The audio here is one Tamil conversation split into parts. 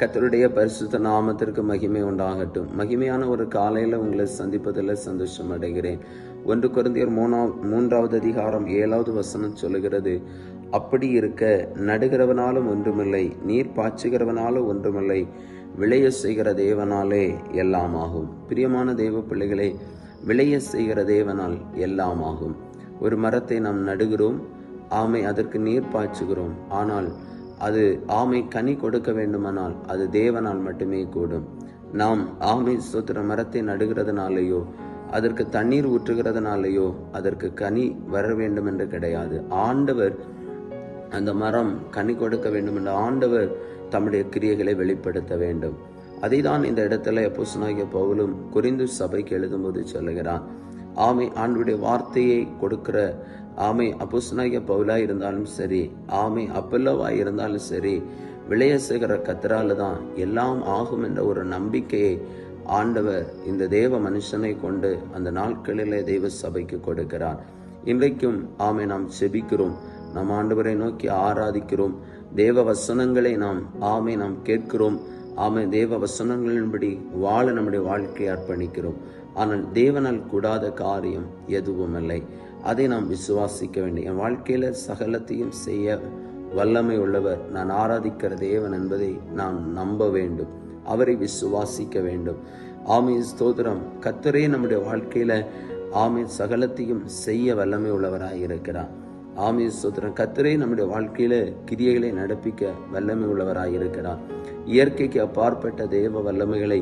கர்த்தருடைய பரிசுத்த நாமத்திற்கு மகிமை உண்டாகட்டும். மகிமையான ஒரு காலையில உங்களை சந்திப்பதில் சந்தோஷம் அடைகிறேன். 1 கொரிந்தியர் 3வது அதிகாரம் 7வது வசனம் சொல்லுகிறது, அப்படி இருக்க நடுகிறவனாலும் ஒன்றுமில்லை, நீர் பாய்ச்சுகிறவனாலும் ஒன்றுமில்லை, விளைய செய்கிற தேவனாலே எல்லாம் ஆகும். பிரியமான தேவ பிள்ளைகளே, விளைய செய்கிற தேவனால் எல்லாம் ஆகும். ஒரு மரத்தை நாம் நடுகிறோம், ஆமை அதற்கு நீர் பாய்ச்சுகிறோம். ஆனால் அது ஆமை கனி கொடுக்க வேண்டுமானால் அது தேவனால் மட்டுமே கூடும். நாம் ஆமை சொத்துற மரத்தை நடுகிறதுனாலேயோ அதற்கு தண்ணீர் ஊற்றுகிறதுனாலேயோ அதற்கு கனி வர வேண்டும் என்று கிடையாது. ஆண்டவர் அந்த மரம் கனி கொடுக்க வேண்டும் என்று ஆண்டவர் தம்முடைய கிரியைகளை வெளிப்படுத்த வேண்டும். அதை தான் இந்த இடத்துல அப்போஸ்தலனாகிய பவுலும் கொரிந்து சபைக்கு எழுதும்போது சொல்லுகிறான். ஆமை ஆண்டவருடைய வார்த்தையை கொடுக்கிற ஆமை அப்போஸ்தலனாகிய பவுலா இருந்தாலும் சரி, ஆமை அப்பல்லோவா இருந்தாலும் சரி, விளைய செய்கிற கர்த்தரால தான் எல்லாம் ஆகும் என்ற ஒரு நம்பிக்கையை ஆண்டவர் இந்த தேவ மனுஷனை கொண்டு அந்த நாட்களிலே தெய்வ சபைக்கு கொடுக்கிறார். இன்றைக்கும் ஆமை நாம் செபிக்கிறோம், நாம் ஆண்டவரை நோக்கி ஆராதிக்கிறோம், தேவ வசனங்களை நாம் கேட்கிறோம், ஆமை தேவ வசனங்களின்படி வாழ நம்முடைய வாழ்க்கையை அர்ப்பணிக்கிறோம். ஆனால் தேவனால் கூடாத காரியம் எதுவும் இல்லை. அதை நாம் விசுவாசிக்க வேண்டும். என் வாழ்க்கையில சகலத்தையும் செய்ய வல்லமை உள்ளவர் நான் ஆராதிக்கிற தேவன் என்பதை நான் நம்ப வேண்டும், அவரை விசுவாசிக்க வேண்டும். ஆமே ஸ்தோத்திரம். கர்த்தரே நம்முடைய வாழ்க்கையில ஆமே சகலத்தையும் செய்ய வல்லமை உள்ளவராய் இருக்கிறார். ஆமே ஸ்தோத்திரம். கர்த்தரே நம்முடைய வாழ்க்கையில கிரியைகளை நடப்பிக்க வல்லமை உள்ளவராய் இருக்கிறார். இயற்கைக்கு அப்பாற்பட்ட தேவ வல்லமைகளை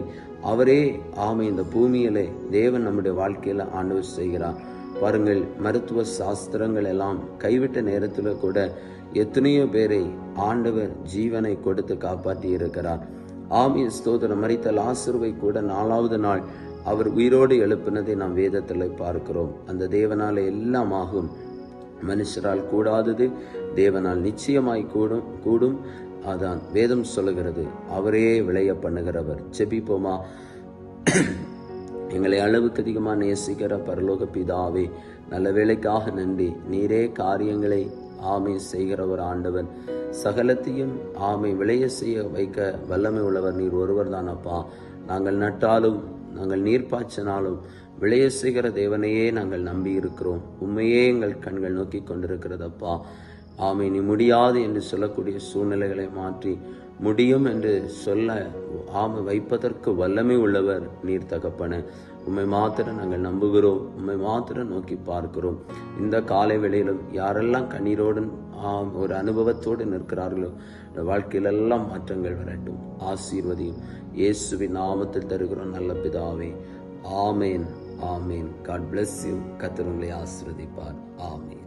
அவரே ஆமை இந்த பூமியிலே தேவன் நம்முடைய வாழ்க்கையில ஆண்டவர் செய்கிறார். பாருங்கள், மருத்துவ சாஸ்திரங்கள் எல்லாம் கைவிட்ட நேரத்தில் கூட எத்தனையோ பேரை ஆண்டவர் ஜீவனை கொடுத்து காப்பாற்றி இருக்கிறார். ஆமே ஸ்தோத்திரம். மரித்த லாசருவை கூட 4வது நாள் அவர் உயிரோடு எழுப்பினதை நாம் வேதத்தில் பார்க்கிறோம். அந்த தேவனால எல்லாம் ஆகும். மனுஷரால் கூடாதது தேவனால் நிச்சயமாய் கூடும். அதான் வேதம் சொல்லுகிறது, அவரே விளைய பண்ணுகிறவர். செபிப்போமா? எங்களை அளவுக்கு அதிகமாக நேசிக்கிற பரலோக பிதாவே, நல்ல வேளைக்காக நன்றி. நீரே காரியங்களை ஆமை செய்கிற ஒரு ஆண்டவன், சகலத்தையும் ஆமை விளைய செய்ய வைக்க வல்லமை உள்ளவர் நீர் ஒருவர் தானப்பா. நாங்கள் நட்டாலும் நாங்கள் நீர் பாய்ச்சினாலும் விளைய செய்கிற தேவனையே நாங்கள் நம்பி இருக்கிறோம். உண்மையே எங்கள் கண்கள் நோக்கி கொண்டிருக்கிறதப்பா. ஆமை நீ முடியாது என்று சொல்லக்கூடிய சூழ்நிலைகளை மாற்றி முடியும் என்று சொல்ல ஆமை வைப்பதற்கு வல்லமை உள்ளவர் நீர் தகப்பன. உம்மை மாத்திரம் நாங்கள் நம்புகிறோம், உம்மை மாத்திரம் நோக்கி பார்க்கிறோம். இந்த காலை வேளையிலும் யாரெல்லாம் கண்ணீரோடு ஒரு அனுபவத்தோடு நிற்கிறார்களோ இந்த வாழ்க்கையிலெல்லாம் மாற்றங்கள் வரட்டும். ஆசீர்வதியும் இயேசுவின் நாமத்தில் தருகிறோம் நல்ல பிதாவே. ஆமேன், ஆமேன். God bless you. கர்த்தர் உங்களை ஆசீர்வதிப்பார். ஆமேன்.